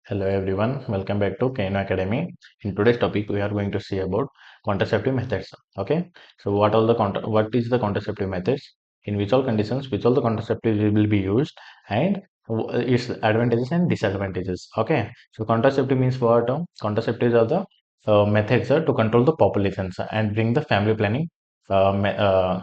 Hello everyone, welcome back to KNO Academy. In today's topic, we are going to see about contraceptive methods. Okay, so what is the contraceptive methods? In which all conditions, which all the contraceptives will be used, and its advantages and disadvantages. Okay, so contraceptive means what? Contraceptives are the methods to control the populations and bring the family planning uh, me- uh,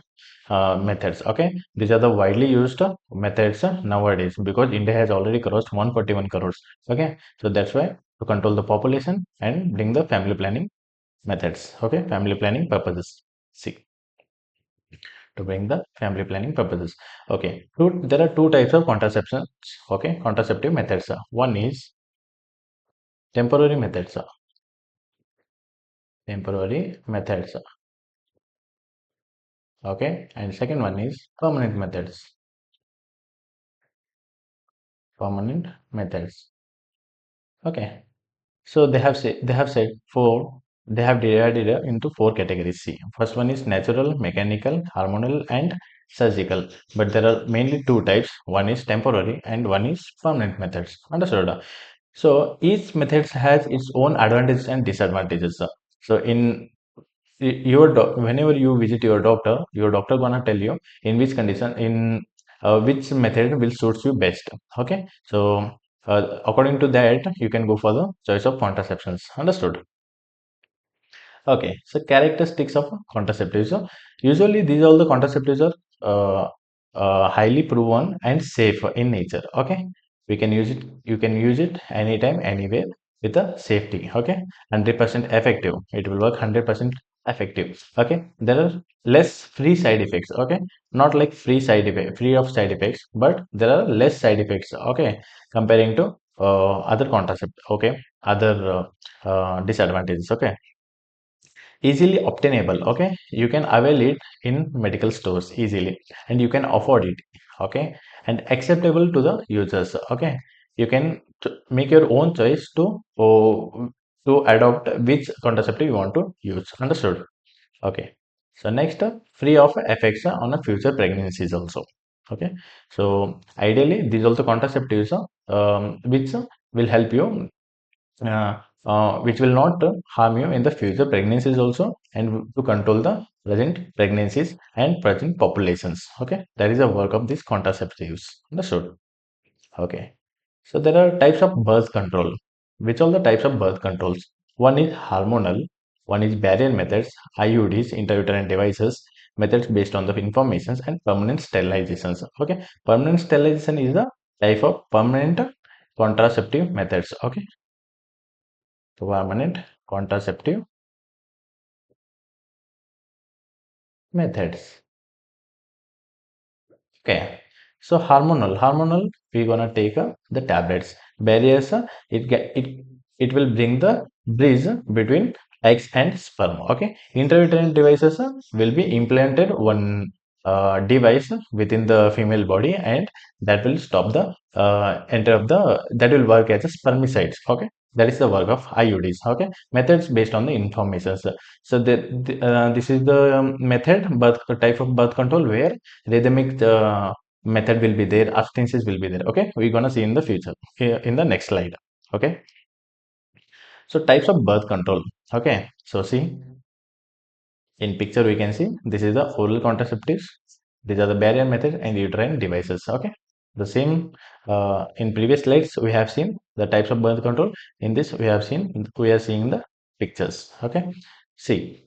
methods. Okay, these are the widely used methods nowadays because India has already crossed 141 crores. Okay, so that's why to control the population and bring the family planning methods. Okay, family planning purposes. See, to bring the family planning purposes. Okay, there are two types of contraception. Okay, contraceptive methods. One is temporary methods. Temporary methods. Okay, and second one is permanent methods. Permanent methods. Okay, so they have divided it into four categories. See, first one is natural, mechanical, hormonal, and surgical. But there are mainly two types. One is temporary and one is permanent methods. Understood? So each method has its own advantages and disadvantages. So whenever you visit your doctor gonna tell you in which condition in which method will suits you best. Okay, so according to that you can go for the choice of contraceptions. Understood? Okay, so characteristics of contraceptives. So usually these all the contraceptives are highly proven and safe in nature. Okay, we can use it. You can use it anytime, anywhere with a safety. Okay, 100% effective. It will work 100% effective. Okay, there are less free side effects. Okay, not like free of side effects, but there are less side effects. Okay, comparing to other contracept. Okay, other disadvantages. Okay, easily obtainable. Okay, you can avail it in medical stores easily and you can afford it. Okay, and acceptable to the users. Okay, you can make your own choice to adopt which contraceptive you want to use. Understood? Okay, so next, free of effects on a future pregnancies also. Okay, so ideally these also contraceptives which will help you, which will not harm you in the future pregnancies also, and to control the present pregnancies and present populations. Okay, that is the work of these contraceptives. Understood? Okay, so there are types of birth control. Which all the types of birth controls? One is hormonal, one is barrier methods, IUDs, intrauterine devices, methods based on the informations, and permanent sterilizations. Okay, permanent sterilization is the type of permanent contraceptive methods. Okay, permanent contraceptive methods. Okay, so hormonal, we're gonna take the tablets. Barriers, it will bring the bridge between eggs and sperm. Okay, intrauterine devices will be implanted one device within the female body, and that will stop the enter of the that will work as a spermicides. Okay, that is the work of IUDs. Okay, methods based on the information. So this is the method, birth type of birth control where rhythmic method will be there, abstinences will be there. Okay, we're gonna see in the future here in the next slide. Okay, so types of birth control. Okay, so see in picture we can see this is the oral contraceptives, these are the barrier method and uterine devices. Okay, the same in previous slides we have seen the types of birth control. In this we are seeing the pictures. Okay, see,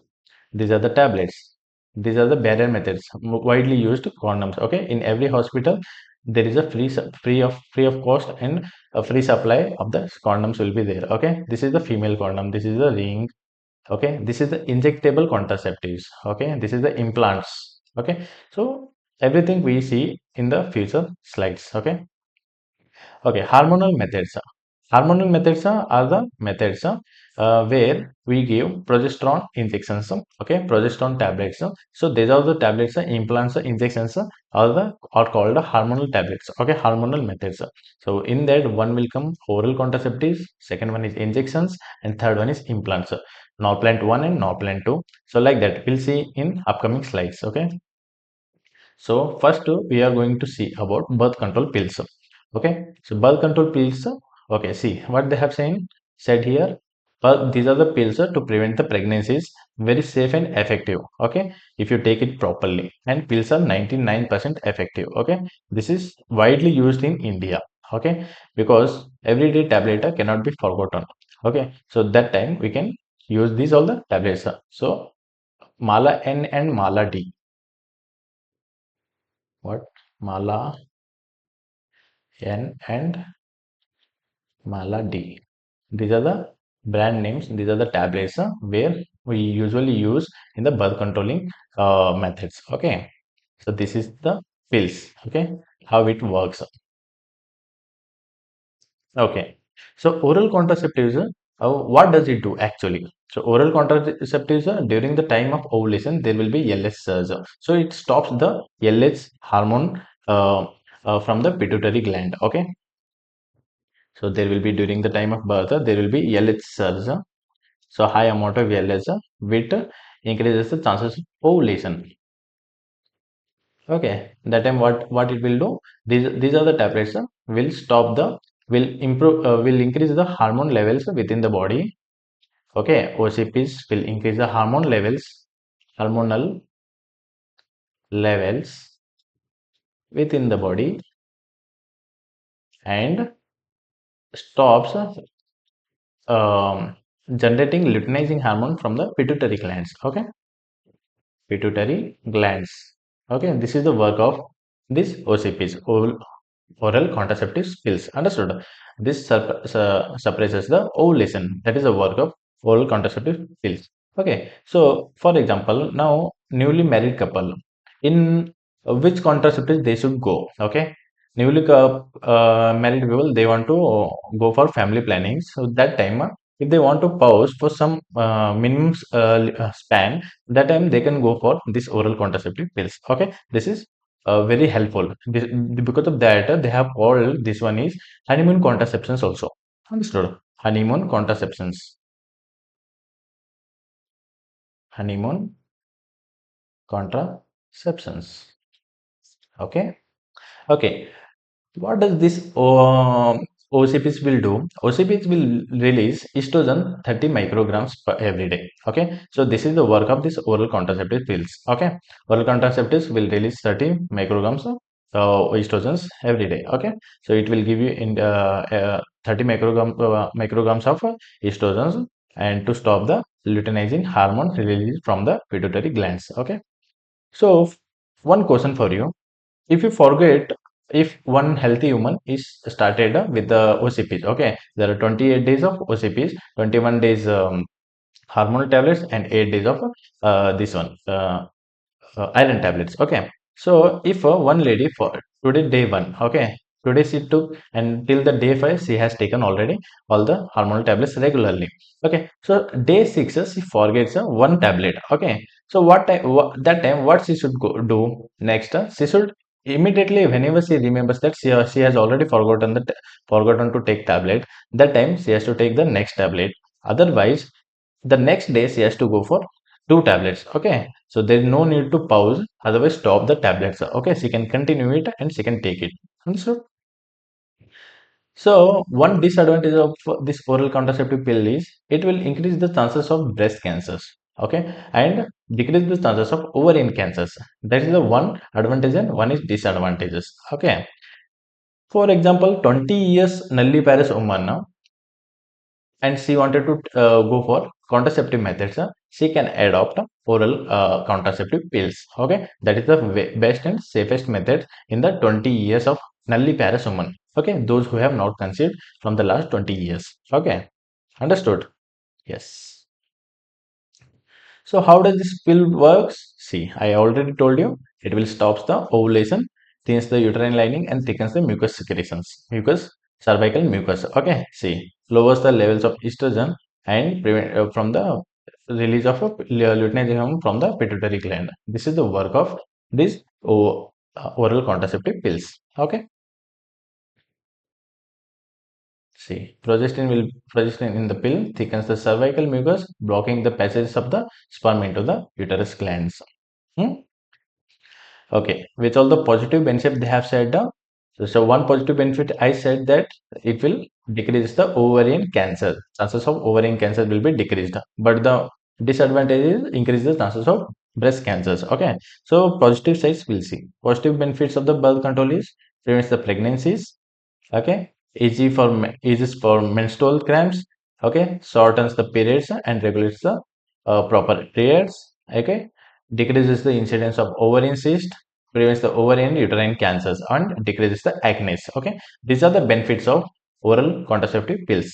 these are the tablets. These are the barrier methods, widely used condoms. Okay, in every hospital there is a free of cost and a free supply of the condoms will be there. Okay, this is the female condom. This is the ring. Okay, this is the injectable contraceptives. Okay, this is the implants. Okay, so everything we see in the future slides. Okay. Okay, hormonal methods. Hormonal methods are the methods where we give progesterone injections. Okay, progesterone tablets. So these are the tablets, implants, injections are called hormonal tablets. Okay, hormonal methods. So in that one will come oral contraceptives, second one is injections, and third one is implants. Norplant 1 and Norplant 2. So like that we'll see in upcoming slides. Okay. So first we are going to see about birth control pills. Okay, so birth control pills Okay, see what they have said here. But these are the pills to prevent the pregnancies, very safe and effective. Okay, if you take it properly, and pills are 99% effective. Okay, this is widely used in India. Okay, because everyday tablet cannot be forgotten. Okay, so that time we can use these all the tablets. So Mala N and Mala D. What? Mala N and Mala D. These are the brand names. These are the tablets where we usually use in the birth controlling methods. Okay. So this is the pills. Okay. How it works. Okay. So oral contraceptives, what does it do actually? So oral contraceptives, during the time of ovulation, there will be LH surge. So it stops the LH hormone from the pituitary gland. Okay. So there will be during the time of birth, there will be LH surge. So high amount of LH which increases the chances of ovulation. Okay, that time what it will do? These are the tablets will stop the will improve will increase the hormone levels within the body. Okay, OCPs will increase the hormonal levels within the body and stops um, generating luteinizing hormone from the pituitary glands. Okay, pituitary glands. Okay, this is the work of this OCPs, oral contraceptive pills. Understood? This suppresses the ovulation. That is the work of oral contraceptive pills. Okay, so for example, now newly married couple, in which contraceptive they should go? Okay, newly married people, they want to go for family planning. So that time, if they want to pause for some minimum span, that time they can go for this oral contraceptive pills. Okay, this is very helpful. Because of that, they have called this one is honeymoon contraceptions also. Understood? Honeymoon contraceptions. Honeymoon contraceptions. Okay. Okay. What does this OCPs will do? OCPs will release estrogen 30 micrograms per every day. Okay, so this is the work of this oral contraceptive pills. Okay, oral contraceptives will release 30 micrograms of estrogens every day. Okay, so it will give you in 30 micrograms of estrogens and to stop the luteinizing hormone released from the pituitary glands. Okay, so one question for you, if you forget, if one healthy human is started with the OCPs, okay, there are 28 days of OCPs, 21 days hormonal tablets, and 8 days of this one iron tablets. Okay, so if one lady for today day one, okay, today she took and till the day 5 she has taken already all the hormonal tablets regularly. Okay, so day 6 she forgets one tablet. Okay, so that time what she should do next? She should immediately, whenever she remembers that she has already forgotten to take tablet, that time she has to take the next tablet. Otherwise, the next day she has to go for two tablets. Okay, so there is no need to pause, otherwise stop the tablets. Okay, she can continue it and she can take it. Understood? So one disadvantage of this oral contraceptive pill is it will increase the chances of breast cancers. Okay, and decrease the chances of ovarian cancers. That is the one advantage and one is disadvantages. Okay, for example, 20 years nulliparous woman now, and she wanted to go for contraceptive methods, she can adopt oral contraceptive pills. Okay, that is the best and safest method in the 20 years of nulliparous woman. Okay, those who have not conceived from the last 20 years. Okay, understood? Yes. So how does this pill works? See, I already told you it will stops the ovulation, thins the uterine lining, and thickens the mucus secretions, mucus, cervical mucus. Okay, see, lowers the levels of estrogen and prevent from the release of luteinizing hormone from the pituitary gland. This is the work of these oral contraceptive pills. Okay, see, progestin in the pill thickens the cervical mucus, blocking the passage of the sperm into the uterus glands. Hmm? Okay, with all the positive benefits they have said, So one positive benefit I said that it will decrease the ovarian cancer. Chances of ovarian cancer will be decreased. But the disadvantage is increase the chances of breast cancers. Okay. So positive sides we'll see. Positive benefits of the birth control is prevents the pregnancies. Okay. Easy for menstrual cramps. Okay. Shortens the periods and regulates the proper periods. Okay. Decreases the incidence of ovarian cyst, prevents the ovarian uterine cancers, and decreases the acne. Okay, these are the benefits of oral contraceptive pills.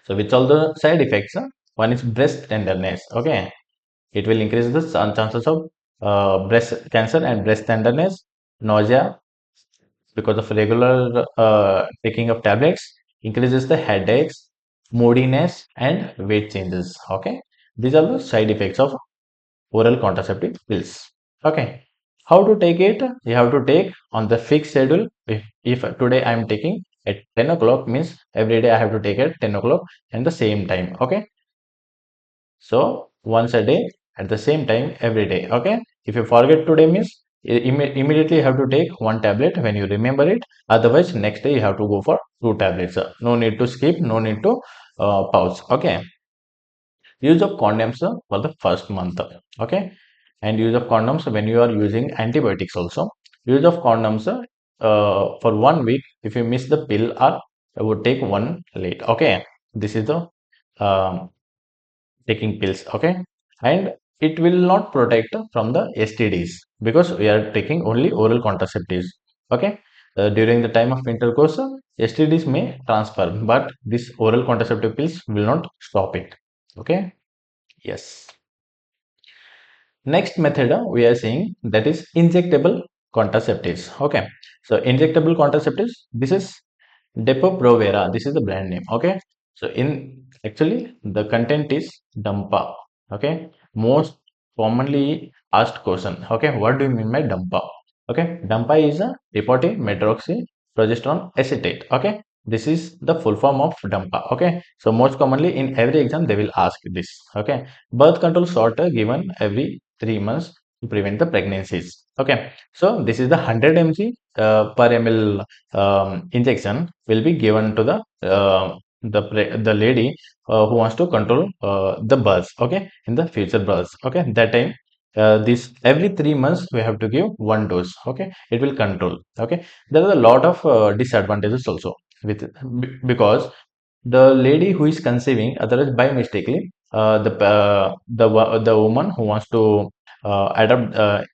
So which all the side effects? One is breast tenderness. Okay, it will increase the chances of breast cancer and breast tenderness, nausea because of regular taking of tablets, increases the headaches, moodiness, and weight changes. Okay, these are the side effects of oral contraceptive pills. Okay, how to take it? You have to take on the fixed schedule. If today I am taking at 10 o'clock, means every day I have to take at 10 o'clock and the same time. Okay, so once a day at the same time every day. Okay, if you forget today, means immediately you have to take one tablet when you remember it. Otherwise, next day you have to go for two tablets. No need to skip, no need to pause. Okay, use of condoms for the first month. Okay, and use of condoms when you are using antibiotics also. Use of condoms for 1 week. If you miss the pill or would take one late. Okay, this is the um, taking pills. Okay, and it will not protect from the STDs because we are taking only oral contraceptives. Okay, during the time of intercourse, STDs may transfer, but this oral contraceptive pills will not stop it. Okay. Yes. Next method we are seeing that is injectable contraceptives. Okay. So injectable contraceptives, this is Depo-Provera. This is the brand name. Okay. So in actually the content is Dampa. Okay. Most commonly asked question. Okay. What do you mean by Dampa? Okay. Dampa is a depoty acetate. Okay. This is the full form of Dampa. Okay. So most commonly in every exam they will ask this. Okay. Birth control shot given every 3 months to prevent the pregnancies. Okay. So this is the 100 mg per ml injection will be given to the lady who wants to control the births. Okay, in the future births. Okay, that time this every 3 months we have to give one dose. Okay, it will control. Okay, there are a lot of disadvantages also with because the lady who is conceiving, otherwise by mistakenly, the woman who wants to adopt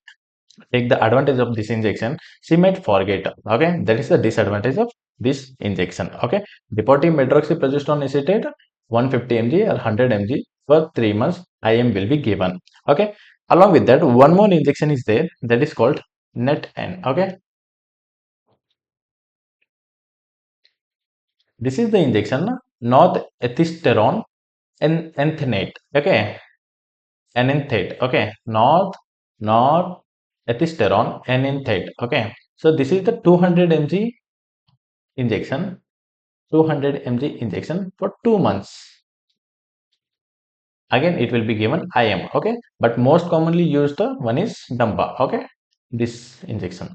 take the advantage of this injection, she might forget. Okay, that is the disadvantage of this injection. Okay, depoting medroxyprogesterone acetate 150 mg or 100 mg for 3 months IM will be given. Okay, along with that one more injection is there, that is called NET-N. Okay, this is the injection north-ethesterone enanthinate. Okay, enanthate. Okay, north ethesterone enanthate. Okay, so this is the 200 mg injection, 200 mg injection for 2 months. Again it will be given IM. Okay, but most commonly used one is Dampa. Okay, this injection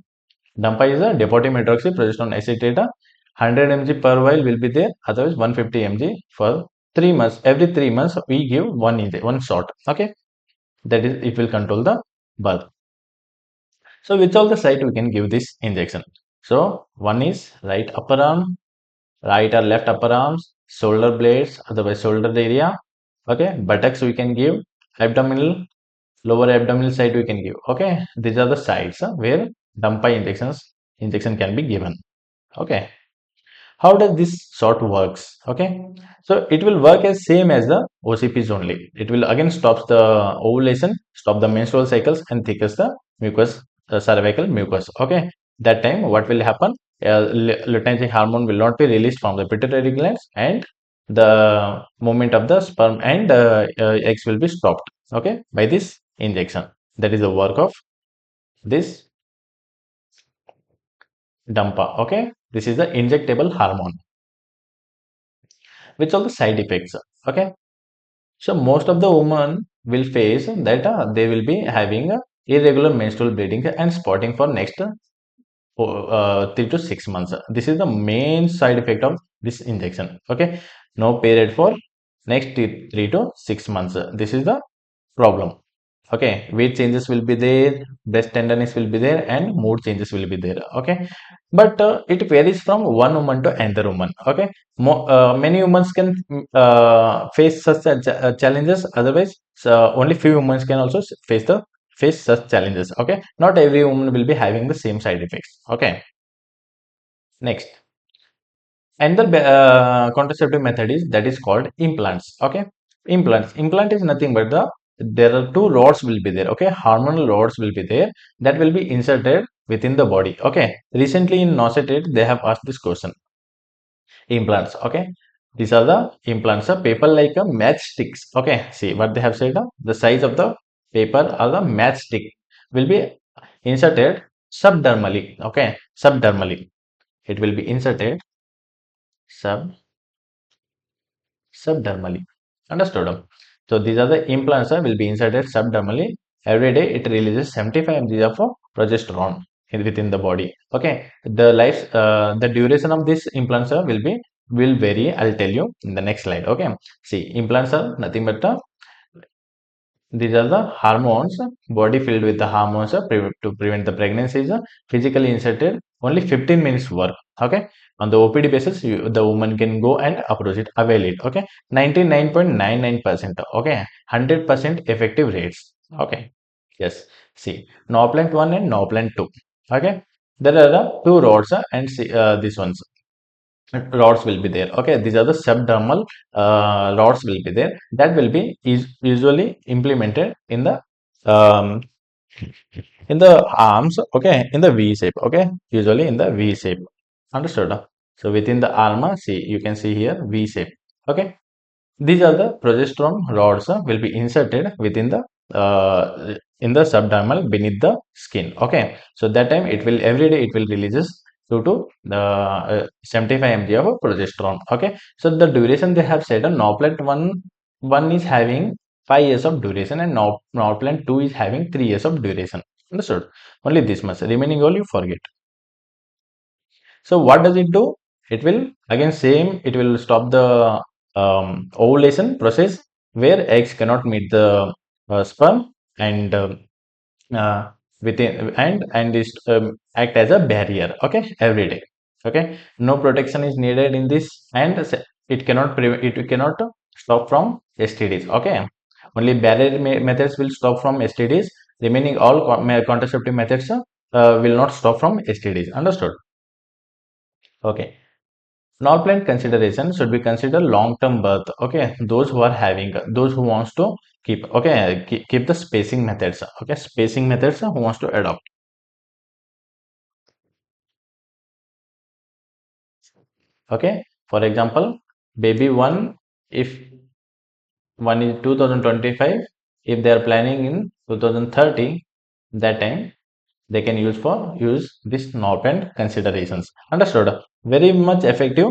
Dampa is a depotimedroxyprogesterone acetate. 100 mg per vial will be there, otherwise 150 mg for 3 months. Every 3 months we give one shot. Okay, that is it will control the birth. So which all the site we can give this injection? So one is right upper arm, right or left upper arms, shoulder blades, otherwise shoulder area. Okay, buttocks we can give, abdominal, lower abdominal side we can give. Okay, these are the sites where Dampa injection can be given. Okay, how does this shot works? Okay, so it will work as same as the OCPs only. It will again stops the ovulation, stop the menstrual cycles, and thickens the mucus, cervical mucus. Okay, that time what will happen, luteinizing hormone will not be released from the pituitary glands, and the movement of the sperm and eggs will be stopped. Okay, by this injection. That is the work of this Dampa. Okay, this is the injectable hormone. Which are the side effects? Okay, so most of the women will face that they will be having irregular menstrual bleeding and spotting for next 3 to 6 months. This is the main side effect of this injection. Okay, no period for next 3 to 6 months. This is the problem. Okay, weight changes will be there, breast tenderness will be there, and mood changes will be there. Okay, but it varies from one woman to another woman. Okay, many women can face such challenges. Otherwise, only few women can also face such challenges. Okay, not every woman will be having the same side effects. Okay, next. Another contraceptive method is that is called implants. Okay, implant is nothing but there are two rods will be there. Okay, hormonal rods will be there that will be inserted within the body. Okay, recently in NORCET-9 they have asked this question, implants. Okay, these are the implants, paper like a matchsticks. Okay, see what they have said, the size of the paper or the matchstick will be inserted subdermally. Okay, subdermally it will be inserted sub subdermally. Understood? So these are the implants will be inserted subdermally. Every day it releases 75 mg of progesterone within the body. Okay, the duration of this implants will vary. I'll tell you in the next slide. Okay, see, implants are nothing but these are the hormones, body filled with the hormones to prevent the pregnancies, physically inserted, only 15 minutes work. Okay, on the OPD basis, the woman can go and approach it, avail it. Okay, 99.99%. Okay, 100% effective rates. Okay, yes. See, no plant 1 and no plant 2. Okay, there are the two rods and see, these ones rods will be there. Okay, these are the subdermal rods will be there that will be usually implemented um, in the arms. Okay, in the V shape. Okay, usually in the V shape. Understood? So within the arm, see, you can see here V shape. Okay, these are the progesterone rods will be inserted within the in the subdermal beneath the skin. Okay, so that time it will every day it will releases due to the 75 mg of progesterone. Okay, so the duration they have said, Norplant one is having 5 years of duration and Norplant 2 is having 3 years of duration. Understood? Only this much. Remaining all you forget. So what does it do? It will again same. It will stop the ovulation process where eggs cannot meet the sperm and uh, within and this act as a barrier. Okay, every day. Okay, no protection is needed in this, and it cannot prevent. It cannot stop from STDs. Okay, only barrier methods will stop from STDs. Remaining all contraceptive methods will not stop from STDs. Understood? Okay. Non-planned consideration should be considered long-term birth. Okay, those who are having, those who wants to keep. Okay, keep the spacing methods. Okay, spacing methods who wants to adopt. Okay, for example, baby one, if one is 2025, if they are planning in 2030, that time they can use this non-planned considerations. Understood? Very much effective.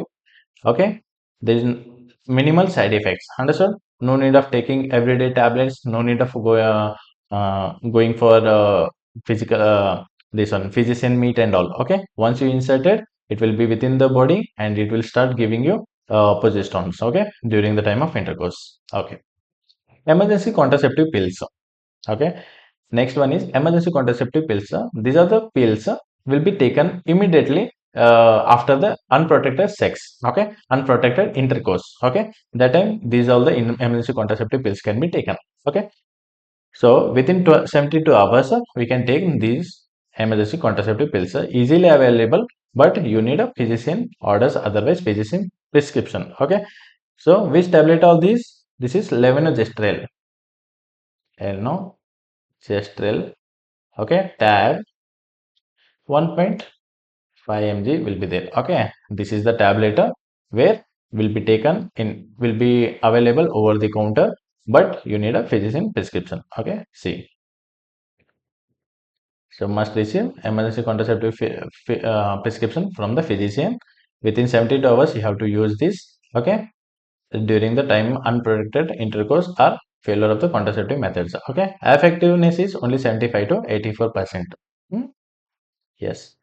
Okay, there is minimal side effects. Understood? No need of taking everyday tablets. No need of going for physical this one physician meet and all. Okay, once you insert it, it will be within the body and it will start giving you progesterones. Okay, during the time of intercourse. Okay, emergency contraceptive pills. Okay, next one is emergency contraceptive pills. These are the pills will be taken immediately after the unprotected sex. Okay, unprotected intercourse. Okay, that time these all the emergency contraceptive pills can be taken. Okay, so within 72 hours, we can take these emergency contraceptive pills. Easily available, but you need a physician orders, otherwise physician prescription. Okay, so which tablet of these? This is levonorgestrel. Levonorgestrel. Okay, tab 1.5 mg will be there. Okay, this is the tablet where will be available over the counter, but you need a physician prescription. Okay, see, so must receive emergency contraceptive prescription from the physician within 72 hours. You have to use this. Okay, during the time unprotected intercourse or failure of the contraceptive methods. Okay, effectiveness is only 75 to 84%. Hmm? Yes.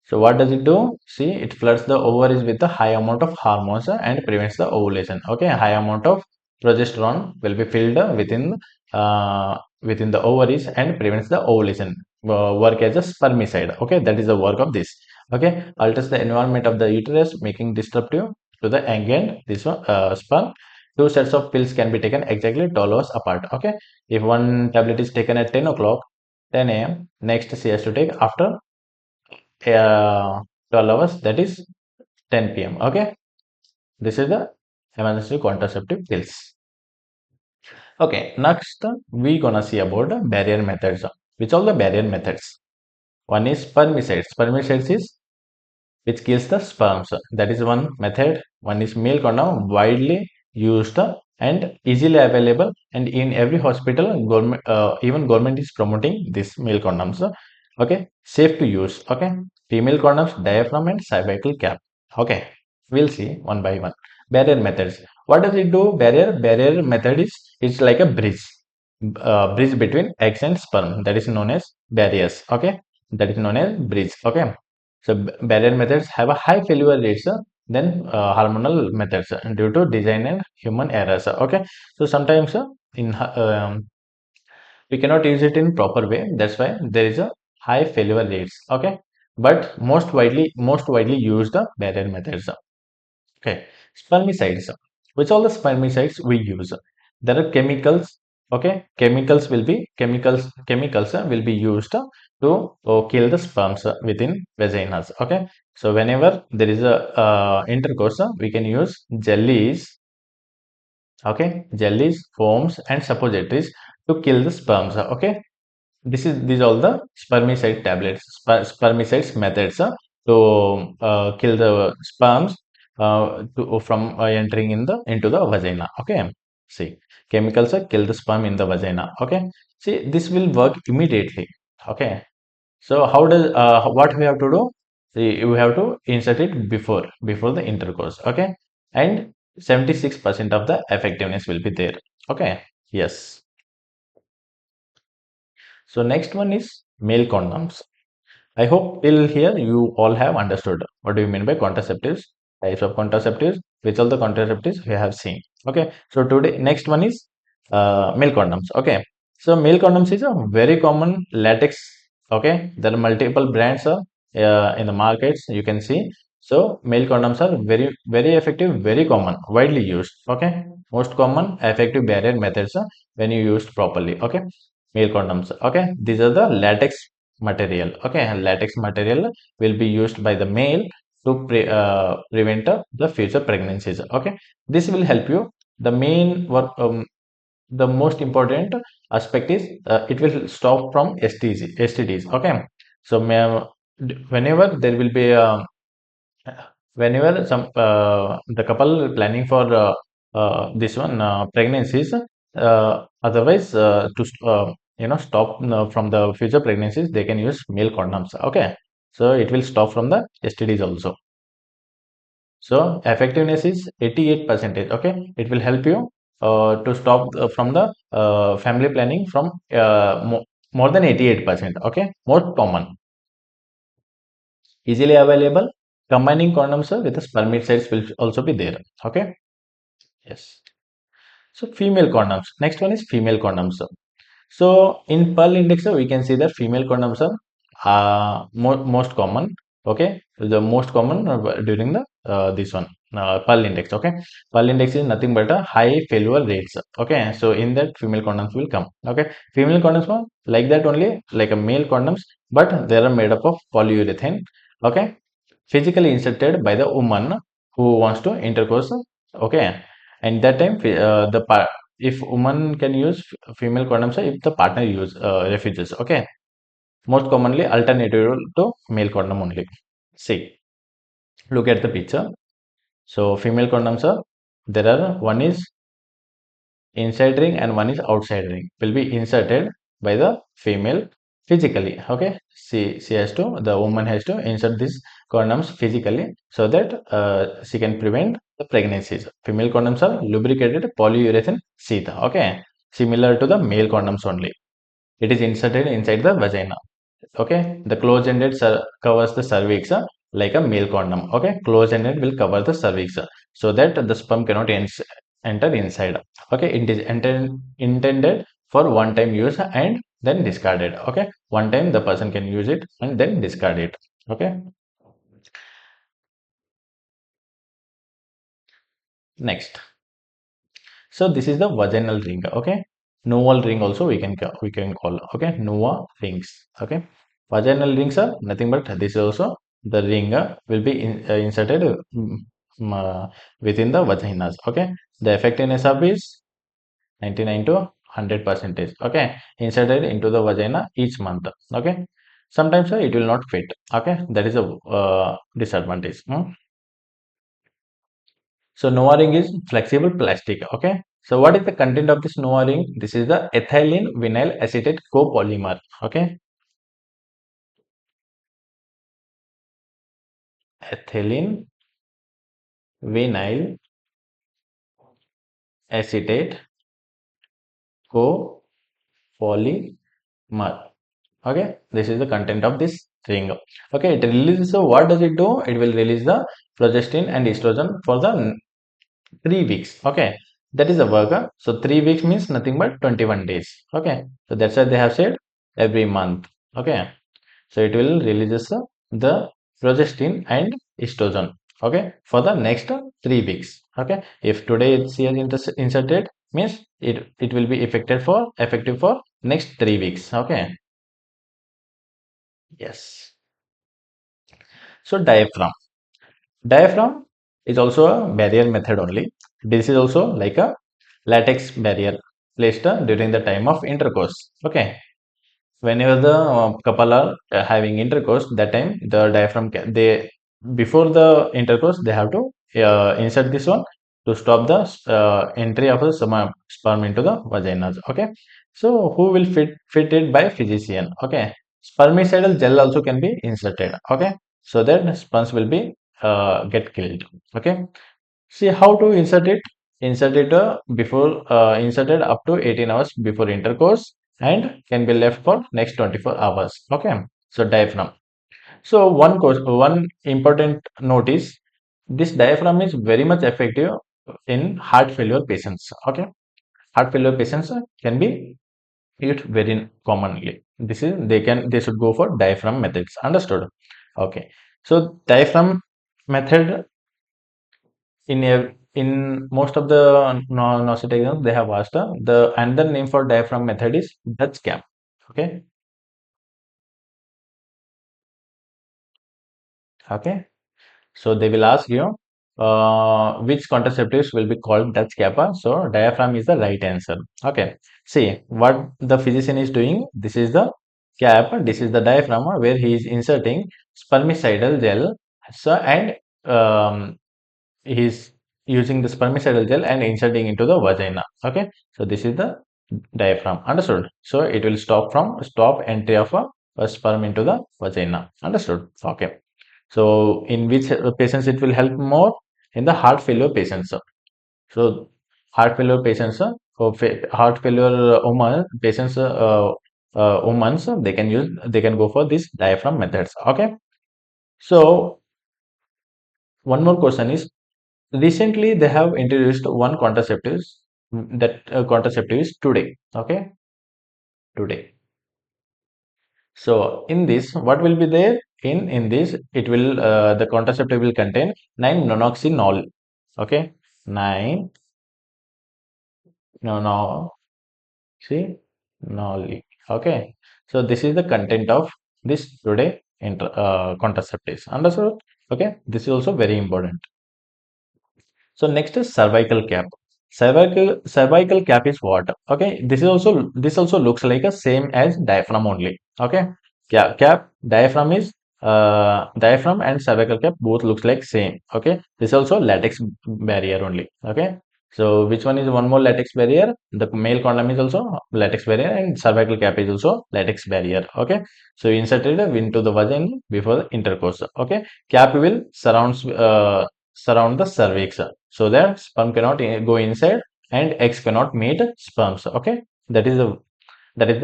So what does it do? See, it floods the ovaries with a high amount of hormones and prevents the ovulation. Okay, high amount of progesterone will be filled within the ovaries and prevents the ovulation. Work as a spermicide. Okay, that is the work of this. Okay, alters the environment of the uterus, making disruptive to the egg and this one sperm. Two sets of pills can be taken exactly 12 hours apart. Okay, if one tablet is taken at 10 o'clock, 10 a.m. Next she has to take after 12 hours, that is 10 p.m. Okay, this is the emergency contraceptive pills. Okay, next we gonna see about the barrier methods. Which all the barrier methods? One is spermicides. Spermicides is which kills the sperms. That is one method. One is male condom, widely used and easily available, and in every hospital, government even government is promoting this male condoms. Okay, safe to use. Okay, female condoms, diaphragm and cervical cap. Okay, we'll see one by one. Barrier methods. What does it do? Barrier method is it's like a bridge between eggs and sperm. That is known as barriers. Okay, that is known as bridge. Okay, so barrier methods have a high failure rates than hormonal methods due to design and human errors. Okay, so sometimes in we cannot use it in proper way. That's why there is a high failure rates. Okay, but most widely used barrier methods. Okay, spermicides. Which all the spermicides we use? There are chemicals. Okay, chemicals will be used to kill the sperms within vaginas. Okay, so whenever there is a intercourse, we can use jellies. Okay, jellies, foams, and suppositories to kill the sperms. Okay, these all the spermicide tablets, spermicides methods to kill the sperms from entering into the vagina. Okay, see, chemicals kill the sperm in the vagina. Okay, see, this will work immediately. Okay, so how does what we have to do? See, we have to insert it before the intercourse. Okay, and 76% of the effectiveness will be there. Okay, yes. So next one is male condoms. I hope till here you all have understood what do you mean by contraceptives, types of contraceptives, which all the contraceptives we have seen. Okay, so today next one is male condoms. Okay, so male condoms is a very common latex. Okay, there are multiple brands in the markets you can see. So male condoms are very effective, very common, widely used. Okay, most common effective barrier methods when you used properly. Okay, male condoms. Okay, these are the latex material. Okay, and latex material will be used by the male to prevent the future pregnancies. Okay, this will help you. The main work, the most important aspect is it will stop from STDs. Okay, so whenever there will be whenever some the couple planning for this one pregnancies, otherwise stop from the future pregnancies, they can use male condoms. Okay, so it will stop from the STDs also. So effectiveness is 88%. Okay, it will help you to stop from the family planning from more than 88%. Okay, most common, easily available. Combining condoms with the spermicides will also be there. Okay, yes. So female condoms. Next one is female condoms. So in Pearl Index, we can see that female condoms are most common. Okay, the most common during the this one Pearl Index. Okay, Pearl Index is nothing but a high failure rates. Okay, so in that female condoms will come. Okay, female condoms are like that only, like a male condoms, but they are made up of polyurethane. Okay, physically inserted by the woman who wants to intercourse. Okay, and that time if woman can use female condoms if the partner use refuses. Okay, most commonly alternative to male condom only. See, look at the picture. So female condoms are there are one is inside ring and one is outside ring will be inserted by the female physically. Okay, she has to the woman has to insert these condoms physically so that she can prevent the pregnancies. Female condoms are lubricated polyurethane sheath. Okay, similar to the male condoms only. It is inserted inside the vagina. Okay, the closed-ended covers the cervix like a male condom. Okay, closed-ended will cover the cervix so that the sperm cannot enter inside. Okay, it is intended for one-time use and then discarded. Okay, one time the person can use it and then discard it. Okay, next. So this is the vaginal ring. Okay, Noval ring also we can call. Okay, Nova rings. Okay, vaginal rings are nothing but this is also the ring will be inserted within the vaginas. Okay, the effectiveness of is 99 to 100 percentage. Okay, inserted into the vagina each month. Okay, sometimes it will not fit. Okay, that is a disadvantage. So Nova ring is flexible plastic. Okay. So what is the content of this Nova ring? This is the ethylene vinyl acetate copolymer. Okay. Ethylene vinyl acetate copolymer. Okay. This is the content of this ring. Okay. It releases. So what does it do? It will release the progestin and estrogen for the 3 weeks. Okay. That is a worker. So 3 weeks means nothing but 21 days. Okay. So that's why they have said every month. Okay. So it will releases the progestin and estrogen. Okay, for the next 3 weeks. Okay, if today it's here inserted means it will be effective for next 3 weeks. Okay, yes. So diaphragm is also a barrier method only. This is also like a latex barrier placed during the time of intercourse. Okay, whenever the couple are having intercourse, that time the diaphragm they before the intercourse they have to insert this one to stop the entry of the sperm into the vaginas. Okay, so who will fit it by physician? Okay, spermicidal gel also can be inserted. Okay, so that sperms will be get killed. Okay, see how to insert it. Insert it inserted up to 18 hours before intercourse and can be left for next 24 hours. Okay. So diaphragm. So one important note is this diaphragm is very much effective in heart failure patients. Okay. Heart failure patients can be used very commonly. They should go for diaphragm methods. Understood? Okay. So diaphragm method in most of the NORCET exams they have asked the another name for diaphragm method is Dutch cap. Okay, okay. So they will ask you which contraceptives will be called Dutch kappa. So diaphragm is the right answer. Okay. See what the physician is doing. This is the cap. This is the diaphragm where he is inserting spermicidal gel. So and he's using the spermicidal gel and inserting into the vagina. Okay, so this is the diaphragm. Understood? So it will stop entry of a sperm into the vagina. Understood? Okay. So in which patients it will help more? In the heart failure patients. So heart failure patients, heart failure woman patients, women, they can go for this diaphragm methods. Okay. So one more question is recently they have introduced one contraceptives that contraceptive is today. Okay, today. So in this, what will be there? In this, it will the contraceptive will contain 9-nonoxynol. Okay, 9-nonoxynol. Okay, so this is the content of this today contraceptives. Understood? Okay, this is also very important. So next is cervical cap. Cervical cap is what? Okay, this also looks like a same as diaphragm only. Okay, cap diaphragm is diaphragm and cervical cap both looks like same. Okay, this also latex barrier only. Okay, so which one is one more latex barrier? The male condom is also latex barrier and cervical cap is also latex barrier. Okay, so inserted into the vagina before the intercourse. Okay, cap will surround the cervix so that sperm cannot go inside and eggs cannot meet sperms. Okay, that is the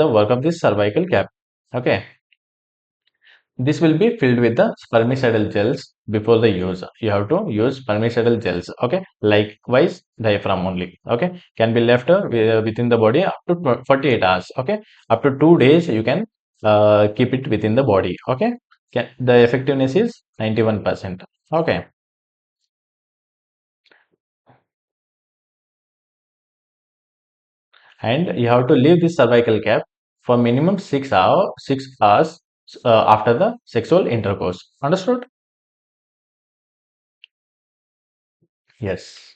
work of this cervical cap. Okay, this will be filled with the spermicidal gels before the use. You have to use spermicidal gels. Okay, likewise diaphragm only. Okay, can be left within the body up to 48 hours. Okay, up to 2 days you can keep it within the body. Okay, the effectiveness is 91%. Okay, and you have to leave this cervical cap for minimum 6 hours after the sexual intercourse. Understood? Yes.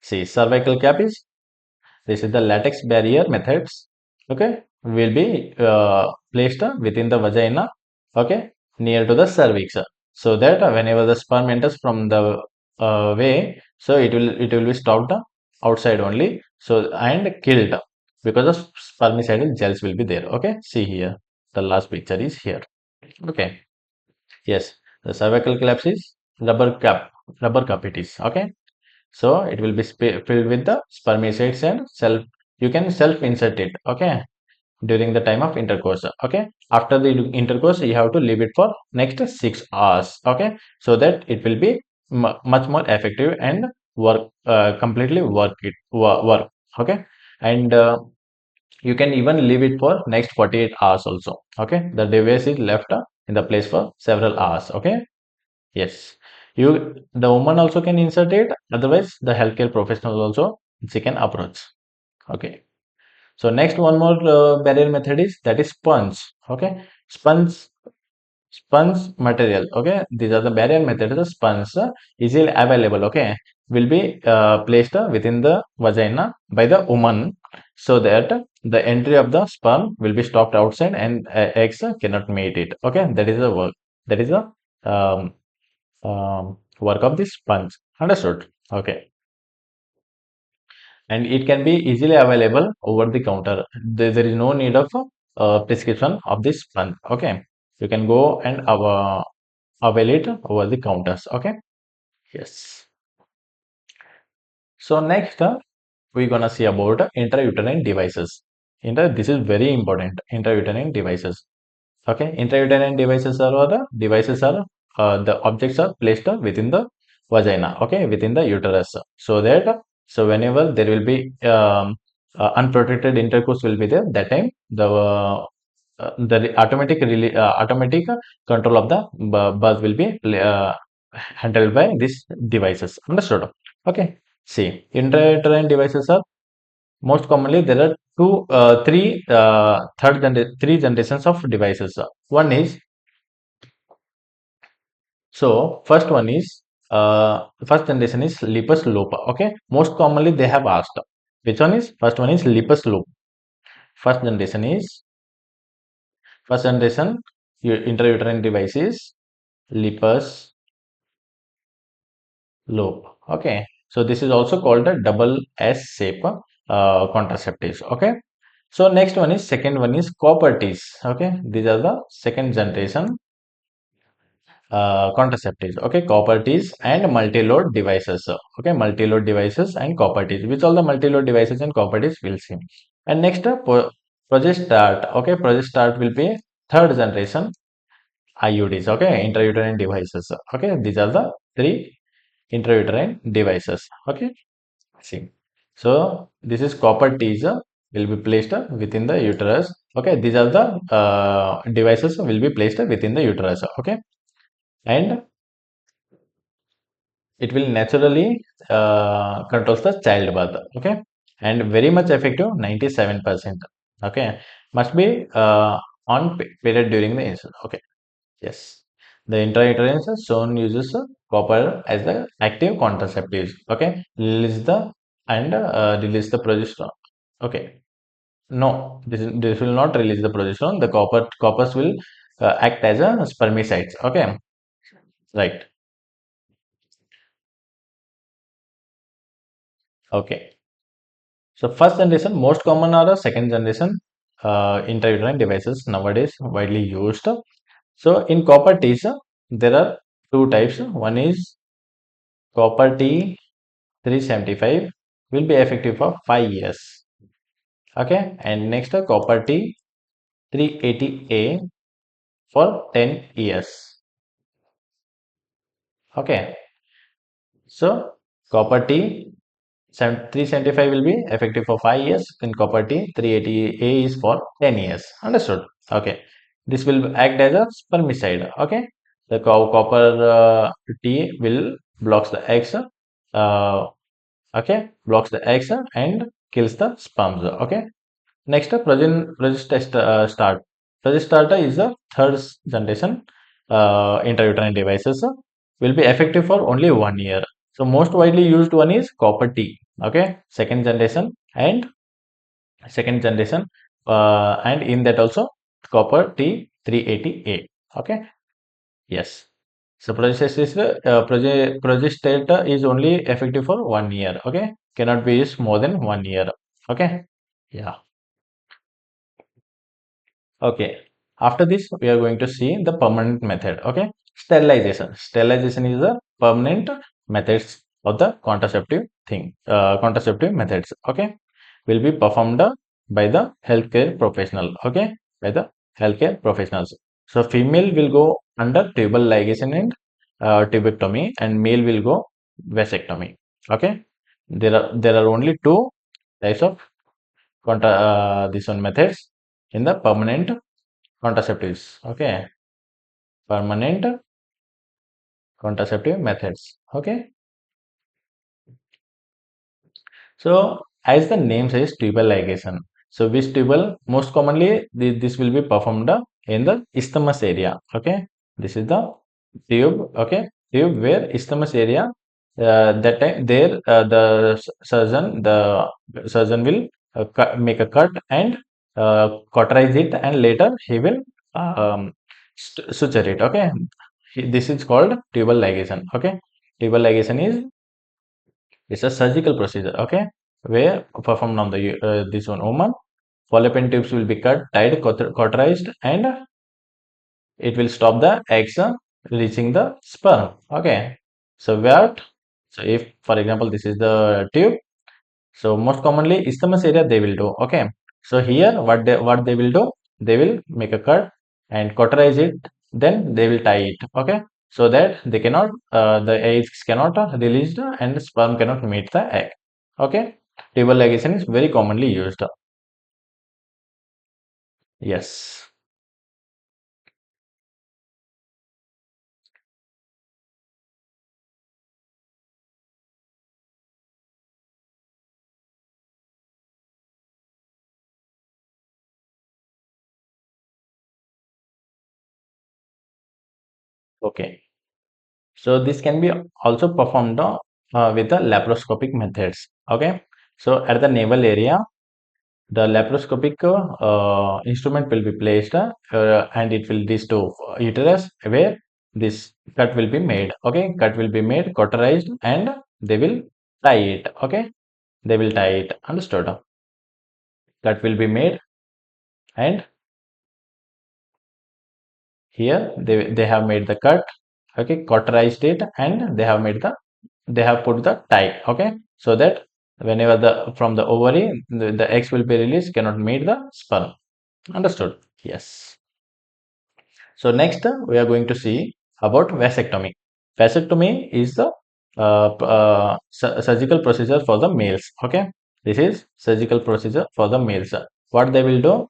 See, cervical cap is, this is the latex barrier methods. Okay, will be placed within the vagina. Okay, near to the cervix, so that whenever the sperm enters from the way, so it will be stopped outside only. So and killed because of spermicidal gels will be there. Okay, see here, the last picture is here. Okay, yes, the cervical collapse is rubber cap, rubber cup it is. Okay, so it will be filled with the spermicides and self. You can self insert it. Okay, during the time of intercourse. Okay, after the intercourse, you have to leave it for next 6 hours. Okay, so that it will be much more effective and work completely work. Okay, and you can even leave it for next 48 hours also. Okay, the device is left in the place for several hours. Okay, yes, the woman also can insert it. Otherwise, the healthcare professional also she can approach. Okay. So next one more barrier method is that is sponge. Okay, sponge material. Okay, these are the barrier methods. The sponge easily available. Okay, will be placed within the vagina by the woman, so that the entry of the sperm will be stopped outside and eggs cannot meet it. Okay, that is the work. That is the um, work of this sponge. Understood? Okay, and it can be easily available over the counter. There is no need of prescription of this sponge. Okay, you can go and avail it over the counters. Okay, yes. So next, we're gonna see about intrauterine devices. This is very important. Intrauterine devices. Okay, intrauterine devices are the devices are the objects are placed within the vagina. Okay, within the uterus, so that whenever there will be unprotected intercourse will be there. That time the automatic control of the birth will be handled by these devices. Understood? Okay. See, intrauterine devices are most commonly there are three generations of devices. One is, so first one is first generation is Lipus loop. Okay, most commonly they have asked which one is first one is Lipus loop. First generation is first generation intrauterine device is Lipus loop. Okay, so this is also called a double S shape contraceptives. Okay, so next one is second one is copper T's. Okay, these are the second generation contraceptives. Okay, copper T's and multi-load devices. Okay, multi-load devices and copper T's. Which all the multi-load devices and copper T's we'll see. And next, project start. Okay, project start will be third generation IUDs. Okay, intrauterine devices. Okay, these are the three intrauterine devices. Okay, see. So this is copper T's will be placed within the uterus. Okay, these are the devices will be placed within the uterus. Okay, and it will naturally controls the childbirth. Okay, and very much effective 97%. Okay, must be on period during the insulin. Okay, yes, the intrauterine shown uses copper as the active contraceptives. Okay, release the and release the progesterone. Okay, no, this will not release the progesterone. The coppers will act as a spermicides. Okay, right. Okay. So first generation, most common are the second generation intrauterine devices nowadays widely used. So in copper T's, there are two types. One is copper T 375 will be effective for 5 years. Okay, and next copper T 380A for 10 years. Okay, so copper T 375 will be effective for 5 years. In copper T, 380A is for 10 years. Understood? Okay. This will act as a spermicide. Okay. The copper T will blocks the eggs. Okay. Blocks the eggs and kills the sperms. Okay. Next, start. Progestarta is the third generation intrauterine devices. Will be effective for only 1 year. So most widely used one is copper T. Okay, second generation, and in that also copper T 380A. Okay, yes. So progestator is only effective for 1 year. Okay, cannot be used more than 1 year. Okay, yeah. Okay. After this, we are going to see the permanent method. Okay. Sterilization. Sterilization is the permanent methods of the contraceptive methods. Okay. Will be performed by the healthcare professional. Okay. By the healthcare professionals. So female will go under tubal ligation and tubectomy, and male will go vasectomy. Okay. There are only two types of this one methods in the permanent contraceptives. Okay, permanent contraceptive methods. Okay, so as the name says, tubal ligation. So which tubal? Most commonly, this will be performed in the isthmus area. Okay, this is the tube. Okay, tube where isthmus area. That time there, the surgeon will make a cut and cauterize it, and later he will um, suture it. Okay, this is called tubal ligation. Okay, tubal ligation is it's a surgical procedure. Okay, where performed on the this one woman. Fallopian tubes will be cut, tied, cauterized, and it will stop the eggs reaching the sperm. Okay, so what? So if, for example, this is the tube. So most commonly isthmus area they will do. Okay. So here what they will do, they will make a cut and cauterize it, then they will tie it. Okay. So that they cannot the eggs cannot released and the sperm cannot meet the egg. Okay. Tubal ligation is very commonly used. Yes. Okay. So this can be also performed with the laparoscopic methods. Okay. So at the navel area, the laparoscopic instrument will be placed and it will reach to uterus where this cut will be made. Okay, cut will be made, cauterized, and they will tie it. Okay, they will tie it. Understood? Cut will be made, and here they have made the cut. Okay, cauterized it, and they have put the tie. Okay, so that whenever the from the ovary the eggs will be released, cannot meet the sperm. Understood? Yes. So next we are going to see about vasectomy. Vasectomy is the surgical procedure for the males. Okay, this is surgical procedure for the males. What they will do?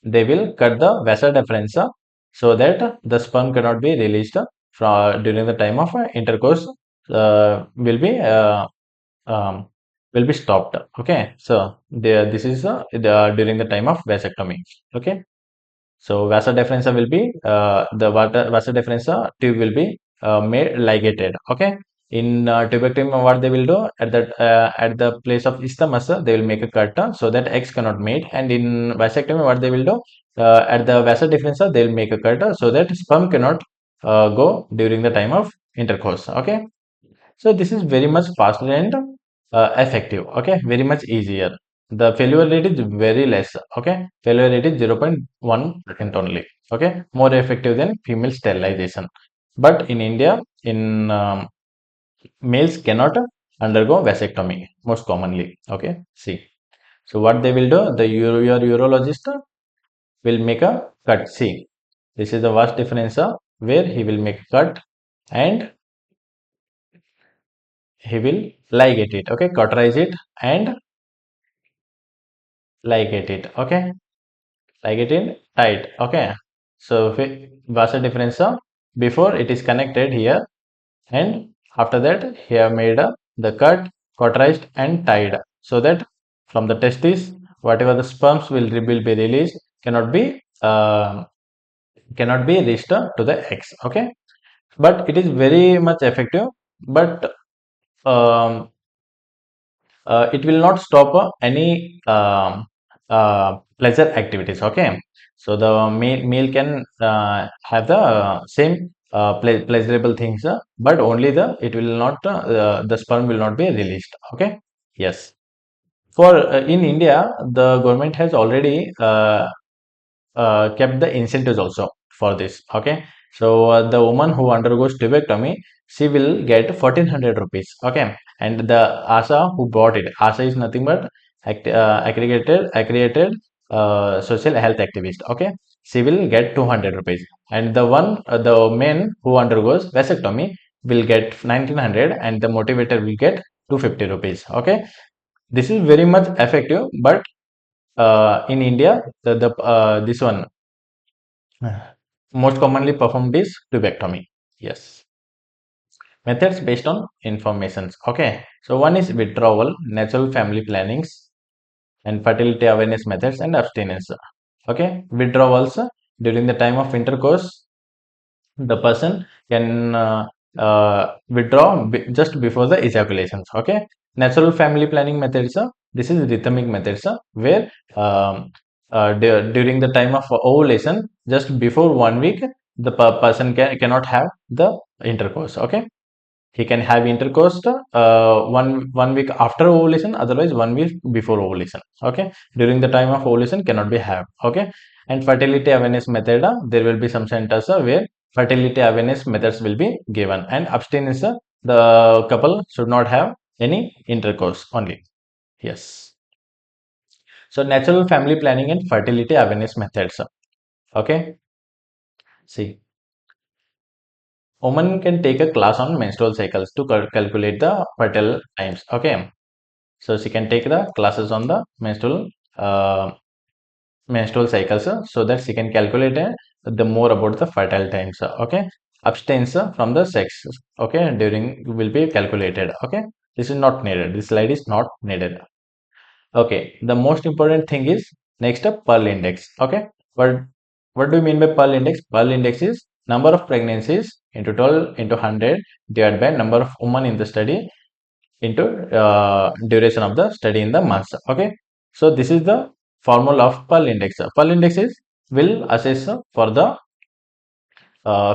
They will cut the vasa deferens so that the sperm cannot be released during the time of intercourse. Will be um, will be stopped. Okay, so this is during the time of vasectomy. Okay. So vasa deferentia will be vasa deferentia tube will be made ligated. Okay. In tubectomy, what they will do at the place of isthmus, they will make a cut so that eggs cannot mate. And in vasectomy, what they will do at the vasa deferentia, they will make a cut so that sperm cannot go during the time of intercourse. Okay. So this is very much faster and effective. Okay, very much easier. The failure rate is very less. Okay, failure rate is 0.1% only. Okay, more effective than female sterilization. But in India, in males cannot undergo vasectomy most commonly. Okay, see. So what they will do, your urologist will make a cut. See, This is the vas deferentia where he will make a cut and he will ligate it. Okay, cauterize it and ligate it. Okay, ligate it tight. Okay, so vas deferentia before it is connected here, and after that he have made the cut, cauterized and tied, so that from the testis whatever the sperms will be released cannot be reached to the eggs. Okay, but it is very much effective, but um, it will not stop any pleasure activities. Okay, so the male can have the same pleasurable things, but only it will not the sperm will not be released. Okay, yes. For in India, the government has already kept the incentives also for this. Okay, so the woman who undergoes tubectomy, she will get 1400 rupees. Okay, and the asa who bought it, asa is nothing but accredited social health activist. Okay, she will get 200 rupees, and the men who undergoes vasectomy will get 1900, and the motivator will get 250 rupees. Okay, this is very much effective, but in India, the this one most commonly performed is tubectomy. Yes. Methods based on informations. Okay. So one is withdrawal, natural family plannings, and fertility awareness methods and abstinence. Okay. Withdrawals during the time of intercourse, the person can withdraw just before the ejaculations. Okay, natural family planning methods, this is rhythmic methods, where during the time of ovulation, just before 1 week, the person cannot have the intercourse. Okay, he can have intercourse one week after ovulation, otherwise 1 week before ovulation. Okay, during the time of ovulation cannot be have. Okay, and fertility awareness method, there will be some centers where fertility awareness methods will be given, and abstinence, the couple should not have any intercourse only. Yes. So natural family planning and fertility awareness methods. Okay, see, woman can take a class on menstrual cycles to calculate the fertile times. Okay, so she can take the classes on the uh, menstrual cycles, so that she can calculate the more about the fertile times. Okay, abstinence from the sex. Okay, during will be calculated. Okay, this is not needed. This slide is not needed. Okay, the most important thing is next up Pearl index. Okay, what do you mean by Pearl index? Pearl index is number of pregnancies into 12 into 100 divided by number of women in the study into duration of the study in the months. Okay, so this is the formula of Pearl index. Pearl index is will assess for the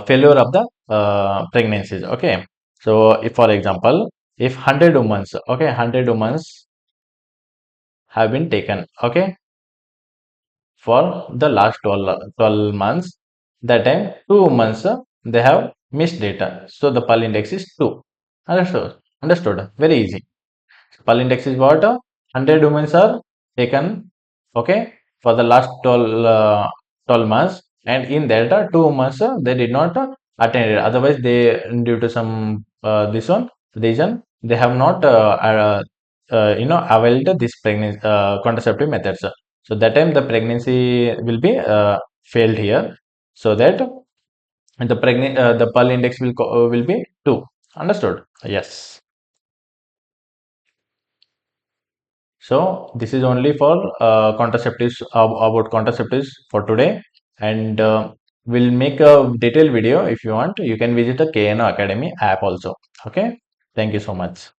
failure of the pregnancies. Okay, so if for example, if 100 women, okay, 100 women have been taken, okay, for the last 12 months, that time 2 months they have missed data, so the Pearl index is 2. Understood, very easy. Pearl index is what? 100 women are taken, okay, for the last 12 months, and in that 2 months they did not attend it. Otherwise, they, due to some this one reason, they have not availed this pregnancy contraceptive methods. So that time the pregnancy will be failed here. So that the Pearl index will be 2. Understood? Yes. So this is only for contraceptives, about contraceptives for today, and we'll make a detailed video. If you want, you can visit the KNO Academy app also. Okay, thank you so much.